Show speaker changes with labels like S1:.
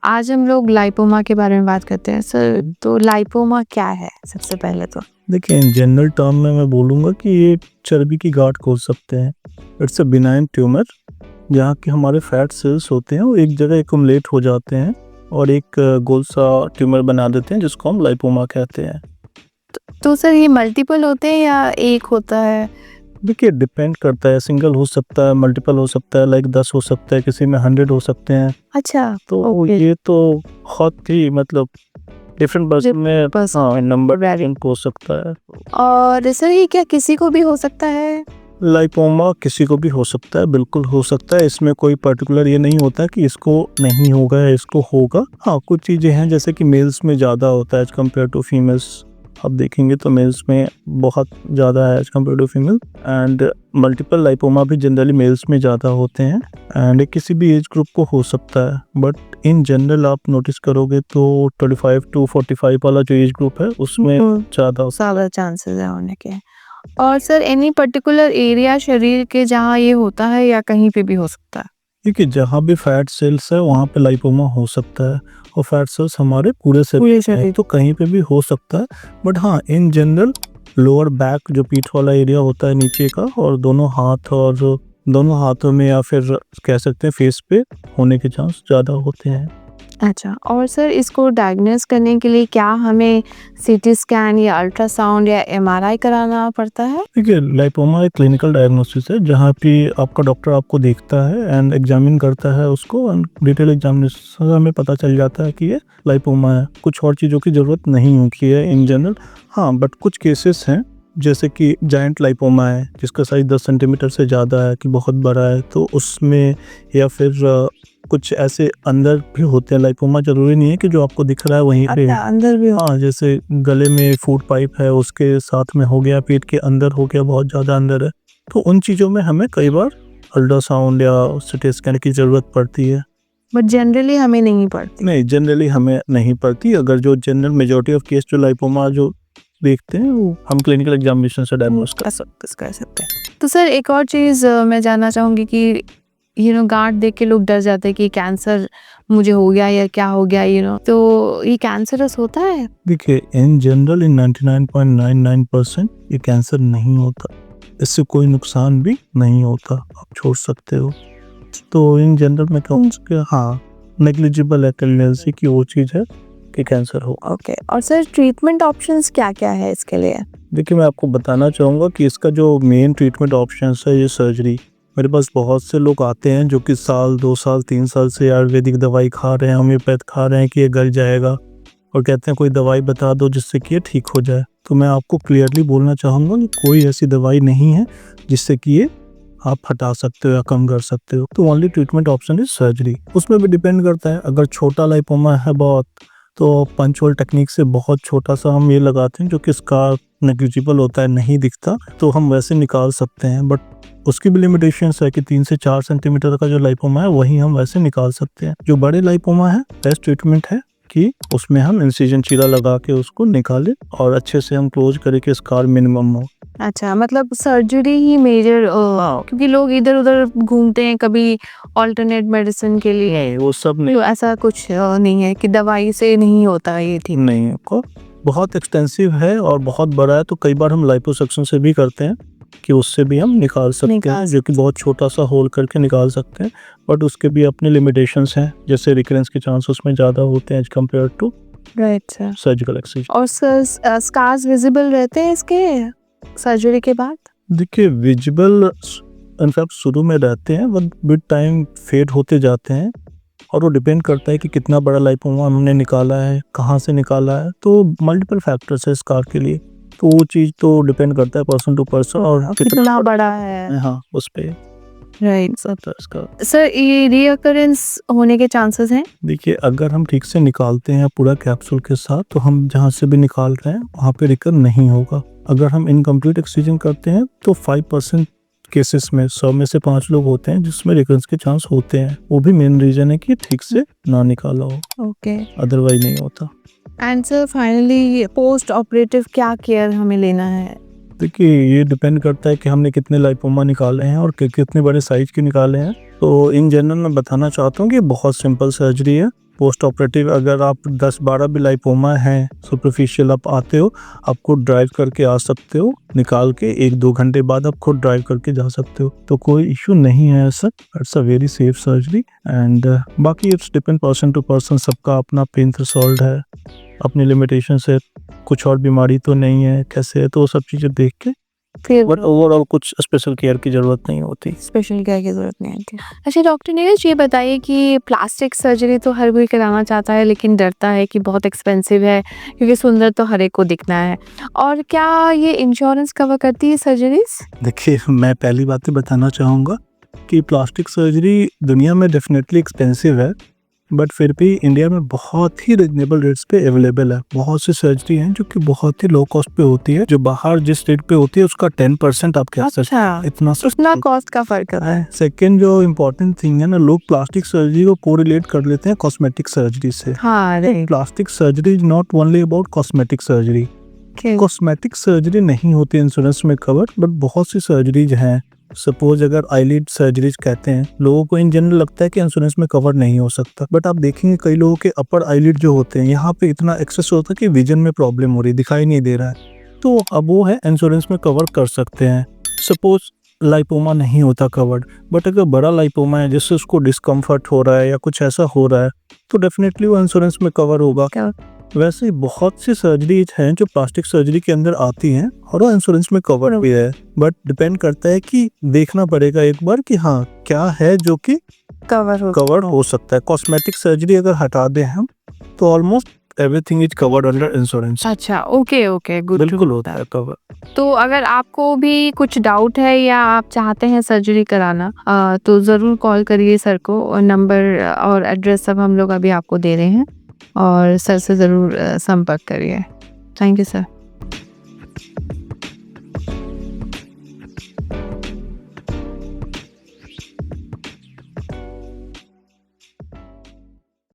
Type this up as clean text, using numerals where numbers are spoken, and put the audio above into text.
S1: आज हम लोग लाइपोमा के बारे में बात करते हैं सर। तो लाइपोमा क्या है सबसे पहले तो?
S2: देखिए, इन जनरल टर्म में मैं बोलूँगा कि ये चर्बी की गांठ खोल सकते हैं। इट्स अ बिनाइन ट्यूमर जहाँ के हमारे फैट सेल्स होते हैं वो एक जगह एक्युमुलेट हो जाते हैं और एक गोल सा ट्यूमर बना देते हैं जिसको हम लाइपोमा कहते हैं।
S1: तो सर ये मल्टीपल होते हैं या एक होता है?
S2: देखिए, डिपेंड करता है, सिंगल हो सकता है, मल्टीपल हो सकता है, लाइक 10 हो सकता है, किसी में 100 हो सकते हैं।
S1: अच्छा,
S2: तो
S1: ओके।
S2: ये तो बहुत ही मतलब डिफरेंट पर्सन में नंबर वेरिएंट हो सकता है।
S1: और सर ये क्या किसी को भी हो सकता है?
S2: लाइपोमा किसी को भी हो सकता है, बिल्कुल हो सकता है। इसमें कोई पर्टिकुलर ये नहीं होता कि इसको नहीं होगा या इसको होगा। हाँ, कुछ चीज़ें हैं जैसे कि मेल्स में ज़्यादा होता है एज कम्पेयर टू फीमेल्स। आप देखेंगे तो मेल्स में बहुत ज़्यादा है as compare to female. And multiple lipoma भी जनरली मेल्स में ज़्यादा होते हैं एंड किसी भी एज ग्रुप को हो सकता है। बट इन जनरल आप नोटिस करोगे तो 25 to 45 वाला जो एज ग्रुप है उसमें ज़्यादा
S1: चांसेस है होने के। और सर एनी पर्टिकुलर एरिया शरीर के जहाँ ये होता है या कहीं पे भी हो सकता है?
S2: क्योंकि जहाँ भी फैट सेल्स है वहाँ पे लाइपोमा हो सकता है और फैट सेल्स हमारे पूरे शरीर में तो कहीं पे भी हो सकता है। बट हाँ, इन जनरल लोअर बैक जो पीठ वाला एरिया होता है नीचे का और दोनों हाथों में या फिर कह सकते हैं फेस पे होने के चांस ज़्यादा होते हैं।
S1: अच्छा, और सर इसको डायग्नोस करने के लिए क्या हमें सीटी स्कैन या अल्ट्रासाउंड या एमआरआई कराना पड़ता है?
S2: देखिए, लाइपोमा एक क्लिनिकल डायग्नोसिस है जहाँ पे आपका डॉक्टर आपको देखता है एंड एग्जामिन करता है उसको एंड डिटेल एग्जामिनेशन से हमें पता चल जाता है कि ये लाइपोमा है। कुछ और चीज़ों की ज़रूरत नहीं होती है इन जनरल। हाँ, बट कुछ केसेस हैं जैसे कि जाइंट लाइपोमा है जिसका साइज 10 सेंटीमीटर से ज़्यादा है कि बहुत बड़ा है, तो उसमें या फिर कुछ ऐसे अंदर भी होते हैं लाइपोमा। जरूरी नहीं है कि जो आपको दिख रहा है वहीं पे
S1: अंदर भी
S2: हाँ, जैसे गले में फूड पाइप है उसके साथ में हो गया, पेट के अंदर हो गया, बहुत ज़्यादा अंदर है, तो उन चीज़ों में हमें कई बार अल्ट्रासाउंड या सीटी स्कैन की ज़रूरत पड़ती है।
S1: बट जनरली हमें नहीं पड़ती।
S2: नहीं, जनरली हमें नहीं पड़ती। अगर जो जनरल मेजॉरिटी ऑफ केस जो लाइपोमा जो देखते हैं वो हम क्लिनिकल एग्जामिनेशन से डायग्नोस कर
S1: सकते हैं। तो सर एक और चीज़ मैं जानना चाहूँगी कि गांठ देख के लोग डर जाते हैं कि कैंसर मुझे हो गया या क्या हो गया, तो ये कैंसरस होता है?
S2: देखिए, इन जनरल इन 99.99% ये कैंसर नहीं होता, इससे कोई नुकसान भी नहीं होता, आप छोड़ सकते हो। तो इन जनरल में कहूँ कि हाँ, नेग्लिजिबल है टेंडेंसी कि वो चीज़ है कि कैंसर हो।
S1: ओके, और सर ट्रीटमेंट ऑप्शंस क्या क्या है इसके लिए?
S2: देखिए, मैं आपको बताना चाहूँगा कि इसका जो मेन ट्रीटमेंट ऑप्शंस है ये सर्जरी। मेरे पास बहुत से लोग आते हैं जो कि साल 2 साल 3 साल से आयुर्वेदिक दवाई खा रहे हैं, होम्योपैथ खा रहे हैं कि ये गल जाएगा और कहते हैं कोई दवाई बता दो जिससे कि ये ठीक हो जाए। तो मैं आपको क्लियरली बोलना चाहूँगा कि कोई ऐसी दवाई नहीं है जिससे कि ये आप हटा सकते हो या कम कर सकते हो। तो only treatment option is surgery. उसमें भी डिपेंड करता है, अगर छोटा लाइपोमा है बहुत तो पंच होल टेक्निक से बहुत छोटा सा हम ये लगाते हैं जो कि स्कार नेग्लिजिबल होता है, नहीं दिखता, तो हम वैसे निकाल सकते हैं। बट उसकी भी लिमिटेशंस है कि 3 से 4 सेंटीमीटर का जो लाइपोमा है वही हम वैसे निकाल सकते हैं। जो बड़े लाइपोमा है बेस्ट ट्रीटमेंट है कि उसमें हम इंसिजन चीरा लगा के उसको निकालें और अच्छे से हम क्लोज करें कि स्कार मिनिमम हो।
S1: अच्छा, मतलब सर्जरी ही मेजर, क्योंकि लोग इधर उधर घूमते हैं कभी ऑल्टरनेट मेडिसिन के लिए।
S2: नहीं, वो सब नहीं,
S1: तो ऐसा कुछ नहीं है कि दवाई से नहीं होता ये ठीक?
S2: नहीं, को बहुत एक्सटेंसिव है और बहुत बड़ा है तो कई बार हम लाइपोसक्शन से भी करते हैं कि उससे भी हम निकाल सकते हैं, जो कि बहुत छोटा सा होल करके निकाल सकते हैं। बट उसके भी अपने लिमिटेशंस हैं, जैसे रिकरेंस के चांस उसमें ज़्यादा होते हैं as compare to
S1: right sir.
S2: Surgical excision.
S1: और स्कार्स विजिबल रहते हैं इसके सर्जरी के बाद?
S2: देखिए, विजिबल इनफैक्ट शुरू में रहते हैं बट विद टाइम फेड होते जाते हैं और वो डिपेंड करता है कि कितना बड़ा लाइपोमा हमने निकाला है, कहाँ से निकाला है, तो मल्टीपल फैक्टर्स है स्कार के लिए। तो वो चीज़ तो डिपेंड करता है पर्सन टू पर्सन और
S1: कितना बड़ा है।
S2: हाँ, उस पे
S1: राइट
S2: इसका।
S1: सर, ये रीअकरेंस होने के चांसेस हैं?
S2: देखिए, अगर हम ठीक से निकालते हैं पूरा कैप्सूल के साथ तो हम जहाँ से भी निकाल रहे हैं वहाँ पे रिकर नहीं होगा। अगर हम इनकम्प्लीट एक्ससिजन करते हैं तो 5% केसेस में 100 में से 5 लोग होते हैं जिसमें रिकरेंस के चांस होते हैं। वो भी मेन रीजन है कि ठीक से ना निकाला हो।
S1: ओके,
S2: अदरवाइज नहीं होता।
S1: And sir finally post operative क्या केयर हमें लेना है?
S2: देखिए, ये डिपेंड करता है कि हमने कितने लाइपोमा निकाले हैं और कितने बड़े साइज के निकाले हैं। तो इन जनरल मैं बताना चाहता हूँ कि बहुत सिंपल सर्जरी है। पोस्ट ऑपरेटिव अगर आप 10-12 भी लाइपोमा हैं सुपरफिशियल आप आते हो, आप खुद ड्राइव करके आ सकते हो, निकाल के 1-2 घंटे बाद आप खुद ड्राइव करके जा सकते हो, तो कोई इशू नहीं है ऐसा। It's a very safe surgery and बाकी it's depend person to person, सबका अपना पेन थ्रेशोल्ड है, अपनी लिमिटेशंस है, कुछ और बीमारी तो नहीं है, कैसे है, तो वो सब चीज़ें देख के
S1: फिर
S2: बट ओवरऑल कुछ स्पेशल केयर की ज़रूरत नहीं होती।
S1: स्पेशल केयर की ज़रूरत नहीं होती। अच्छा डॉक्टर नीरज ये बताइए कि प्लास्टिक सर्जरी तो हर कोई कराना चाहता है लेकिन डरता है कि बहुत एक्सपेंसिव है क्योंकि सुंदर तो हर एक को दिखना है, और क्या ये इंश्योरेंस कवर करती है सर्जरीज?
S2: देखिए, मैं पहली बात तो बताना चाहूँगा कि प्लास्टिक सर्जरी दुनिया में डेफ़िनेटली एक्सपेंसिव है, बट फिर भी इंडिया में बहुत ही रीज़नेबल रेट्स पे अवेलेबल है। बहुत सी सर्जरी हैं जो कि बहुत ही लो कॉस्ट पे होती है, जो बाहर जिस रेट पे होती है उसका 10% आप कह सकते हैं,
S1: अच्छा,
S2: इतना
S1: उतना कॉस्ट का फ़र्क है।
S2: सेकंड जो इम्पोर्टेंट थिंग है ना, लोग प्लास्टिक सर्जरी को कोरिलेट कर लेते हैं कॉस्मेटिक सर्जरी से।
S1: हाँ, right.
S2: Plastic surgery is not only about cosmetic surgery.
S1: Okay.
S2: Cosmetic surgery नहीं होती इंश्योरेंस में कवर, बट बहुत सी सर्जरीज हैं। सपोज अगर आईलिड सर्जरीज कहते हैं, लोगों को इन जनरल लगता है कि इंश्योरेंस में कवर नहीं हो सकता, बट आप देखेंगे कई लोगों के अपर आईलिड जो होते हैं यहाँ पे इतना एक्सेस होता है कि विजन में प्रॉब्लम हो रही है, दिखाई नहीं दे रहा है, तो अब वो है इंश्योरेंस में कवर कर सकते हैं। सपोज लाइपोमा नहीं होता कवर्ड, बट अगर बड़ा लाइपोमा है जिससे उसको डिस्कम्फर्ट हो रहा है या कुछ ऐसा हो रहा है तो डेफिनेटली वो इंश्योरेंस में कवर होगा। वैसे ही बहुत सी सर्जरीज हैं जो प्लास्टिक सर्जरी के अंदर आती हैं और वो इंश्योरेंस में कवर भी है, बट डिपेंड करता है कि देखना पड़ेगा एक बार कि हाँ क्या है जो कि कवर हो सकता है। कॉस्मेटिक सर्जरी अगर हटा दें हम तो almost everything is covered under insurance.
S1: अच्छा, ओके, ओके, गुड।
S2: बिल्कुल होता है कवर।
S1: तो अगर आपको भी कुछ डाउट है या आप चाहते हैं सर्जरी कराना तो ज़रूर कॉल करिए सर को, और नंबर और एड्रेस सब हम लोग अभी आपको दे रहे हैं, और सर से ज़रूर संपर्क करिए। Thank you sir.